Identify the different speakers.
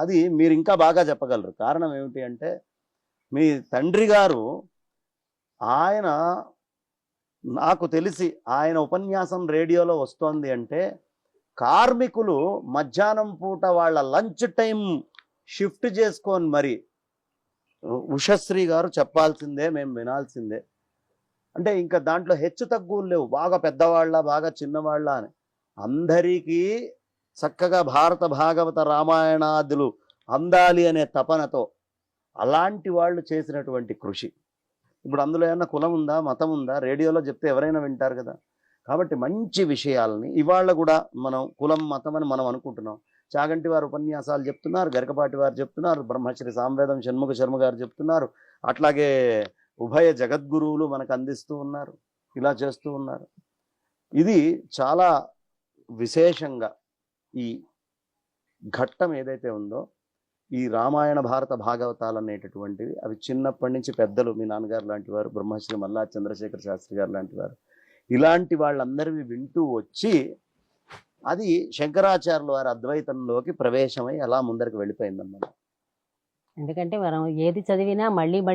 Speaker 1: అది మీరు ఇంకా బాగా చెప్పగలరు. కారణం ఏమిటి అంటే, మీ తండ్రి గారు ఆయన నాకు తెలిసి ఆయన ఉపన్యాసం రేడియోలో వస్తోంది అంటే, కార్మికులు మధ్యాహ్నం పూట వాళ్ళ లంచ్ టైం షిఫ్ట్ చేసుకొని మరి ఉషశ్రీ గారు చెప్పాల్సిందే, మేము వినాల్సిందే. అంటే ఇంకా దాంట్లో హెచ్చు తగ్గులు లేవు. బాగా పెద్దవాళ్ళ, బాగా చిన్నవాళ్ళ అని. అందరికీ చక్కగా భారత భాగవత రామాయణాదులు అందాలి అనే తపనతో అలాంటి వాళ్ళు చేసినటువంటి కృషి. ఇప్పుడు అందులో ఏమన్నా కులం ఉందా, మతం ఉందా? రేడియోలో చెప్తే ఎవరైనా వింటారు కదా. కాబట్టి మంచి విషయాలని ఇవాళ కూడా మనం కులం, మతం అని మనం అనుకుంటున్నాం. చాగంటి వారు ఉపన్యాసాలు చెప్తున్నారు, గరికపాటి వారు చెప్తున్నారు, బ్రహ్మశ్రీ సామవేదం షణ్ముఖ శర్మ గారు చెప్తున్నారు, అట్లాగే ఉభయ జగద్గురువులు మనకు అందిస్తూ ఉన్నారు, ఇలా చేస్తూ ఉన్నారు. ఇది చాలా విశేషంగా ఈ ఘట్టం ఏదైతే ఉందో, ఈ రామాయణ భారత భాగవతాలు అనేటటువంటివి అవి చిన్నప్పటి నుంచి పెద్దలు, మీ నాన్నగారు లాంటి వారు, బ్రహ్మశ్రీ మల్లా చంద్రశేఖర శాస్త్రి గారు లాంటి వారు, ఇలాంటి వాళ్ళందరివి వింటూ వచ్చి అది శంకరాచార్యుల వారి అద్వైతంలోకి ప్రవేశమై అలా ముందరికి వెళ్ళిపోయిందన్నమాట.
Speaker 2: ఎందుకంటే మనం ఏది చదివినా మళ్ళీ